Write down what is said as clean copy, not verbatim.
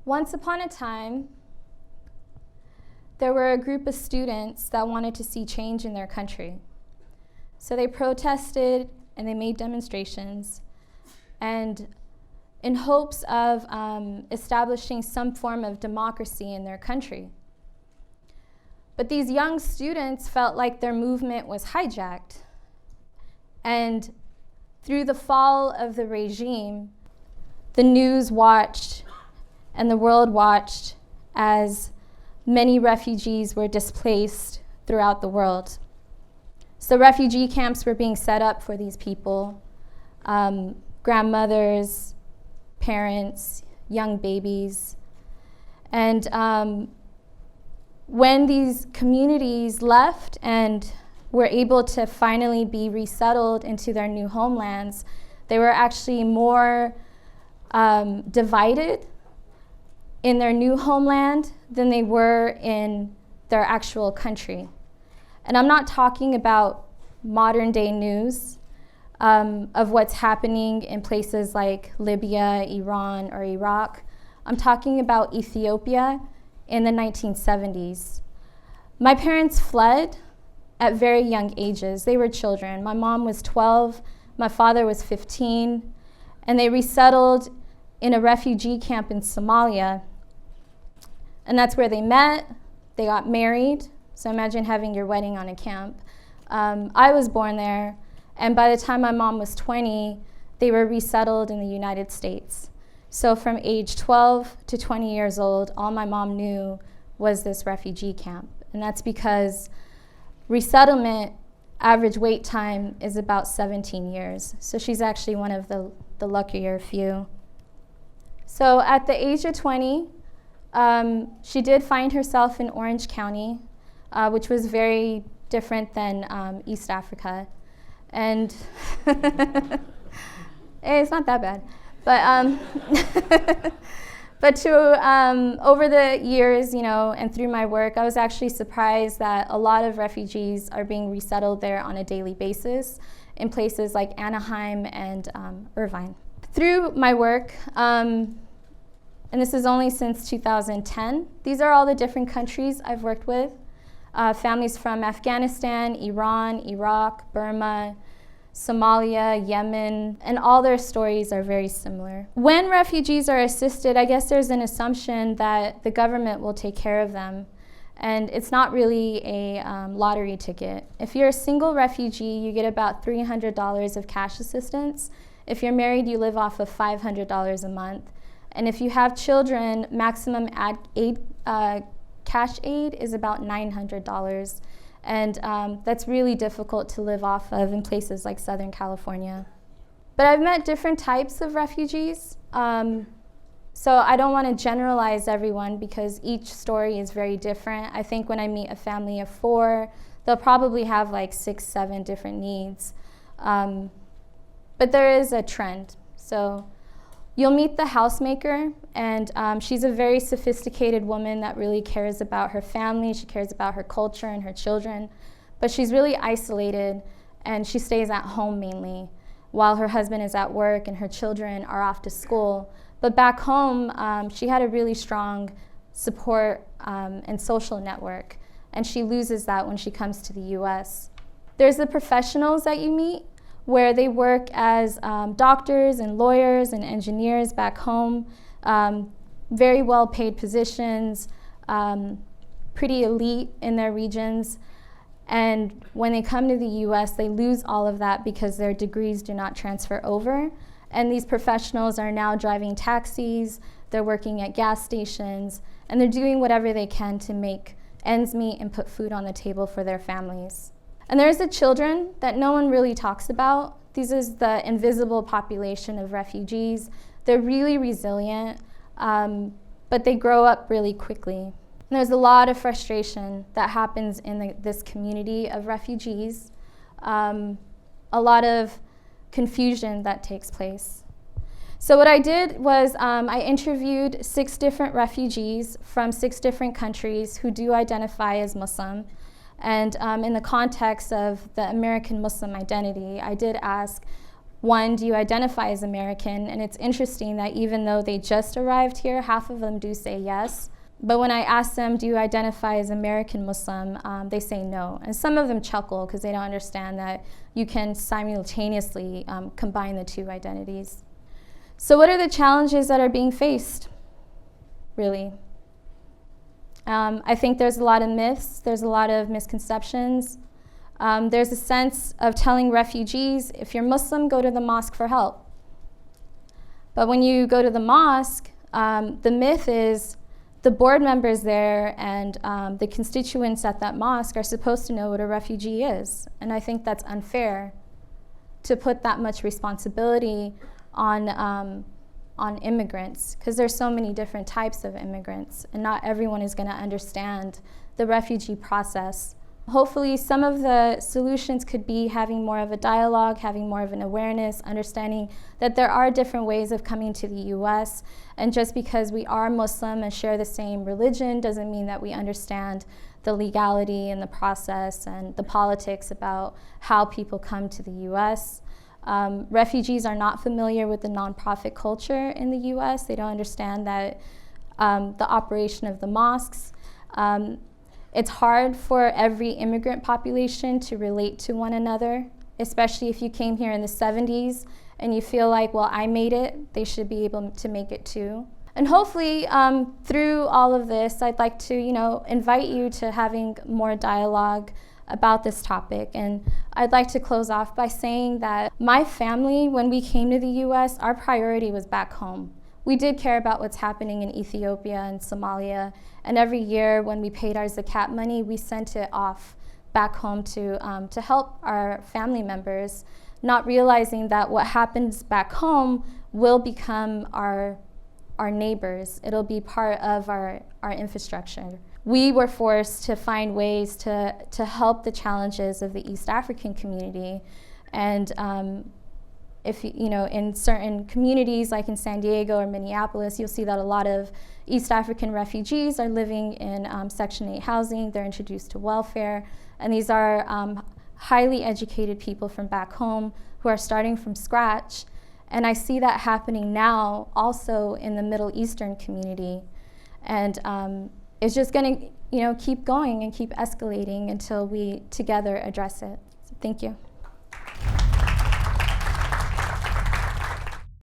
Once upon a time, there were a group of students that wanted to see change in their country. So they protested and they made demonstrations, and in hopes of establishing some form of democracy in their country. But these young students felt like their movement was hijacked. And through the fall of the regime, the news watched and the world watched as many refugees were displaced throughout the world. So refugee camps were being set up for these people, grandmothers, parents, young babies. And when these communities left and were able to finally be resettled into their new homelands, they were actually more divided in their new homeland than they were in their actual country. And I'm not talking about modern day news of what's happening in places like Libya, Iran, or Iraq. I'm talking about Ethiopia in the 1970s. My parents fled at very young ages. They were children. My mom was 12, my father was 15, and they resettled in a refugee camp in Somalia. And that's where they met, they got married. So imagine having your wedding on a camp. I was born there, and by the time my mom was 20, they were resettled in the United States. So from age 12 to 20 years old, all my mom knew was this refugee camp. And that's because resettlement average wait time is about 17 years. So she's actually one of the luckier few. So at the age of 20, she did find herself in Orange County, which was very different than East Africa. And it's not that bad. But but over the years, and through my work, I was actually surprised that a lot of refugees are being resettled there on a daily basis in places like Anaheim and Irvine. Through my work, and this is only since 2010, these are all the different countries I've worked with. Families from Afghanistan, Iran, Iraq, Burma, Somalia, Yemen, and all their stories are very similar. When refugees are assisted, I guess there's an assumption that the government will take care of them. And it's not really a lottery ticket. If you're a single refugee, you get about $300 of cash assistance. If you're married, you live off of $500 a month. And if you have children, maximum cash aid is about $900. And that's really difficult to live off of in places like Southern California. But I've met different types of refugees. So I don't want to generalize everyone because each story is very different. I think when I meet a family of 4, they'll probably have like 6, 7 different needs. But there is a trend. So you'll meet the housemaker, and she's a very sophisticated woman that really cares about her family. She cares about her culture and her children. But she's really isolated, and she stays at home mainly while her husband is at work and her children are off to school. But back home, she had a really strong support and social network, and she loses that when she comes to the US. There's the professionals that you meet, where they work as doctors and lawyers and engineers back home, very well-paid positions, pretty elite in their regions. And when they come to the US, they lose all of that because their degrees do not transfer over. And these professionals are now driving taxis, they're working at gas stations, and they're doing whatever they can to make ends meet and put food on the table for their families. And there's the children that no one really talks about. This is the invisible population of refugees. They're really resilient, but they grow up really quickly. And there's a lot of frustration that happens in this community of refugees, a lot of confusion that takes place. So what I did was I interviewed 6 different refugees from 6 different countries who do identify as Muslim. And in the context of the American Muslim identity, I did ask, one, do you identify as American? And it's interesting that even though they just arrived here, half of them do say yes. But when I ask them, do you identify as American Muslim, they say no. And some of them chuckle because they don't understand that you can simultaneously combine the two identities. So what are the challenges that are being faced, really? I think there's a lot of myths, there's a lot of misconceptions. There's a sense of telling refugees, if you're Muslim, go to the mosque for help. But when you go to the mosque, the myth is the board members there and the constituents at that mosque are supposed to know what a refugee is. And I think that's unfair to put that much responsibility on immigrants, because there's so many different types of immigrants, and not everyone is going to understand the refugee process. Hopefully some of the solutions could be having more of a dialogue, having more of an awareness, understanding that there are different ways of coming to the US, and just because we are Muslim and share the same religion doesn't mean that we understand the legality and the process and the politics about how people come to the US. Refugees are not familiar with the nonprofit culture in the US. They don't understand that the operation of the mosques. It's hard for every immigrant population to relate to one another, especially if you came here in the 70s and you feel like, well, I made it, they should be able to make it too. And hopefully through all of this, I'd like to, invite you to having more dialogue about this topic. And I'd like to close off by saying that my family, when we came to the US, our priority was back home. We did care about what's happening in Ethiopia and Somalia, and every year when we paid our zakat money, we sent it off back home to help our family members, not realizing that what happens back home will become our neighbors. It'll be part of our infrastructure. We were forced to find ways to help the challenges of the East African community, and if in certain communities like in San Diego or Minneapolis, you'll see that a lot of East African refugees are living in Section 8 housing. They're introduced to welfare, and these are highly educated people from back home who are starting from scratch. And I see that happening now also in the Middle Eastern community, and it's just going to keep going and keep escalating until we together address it. So thank you.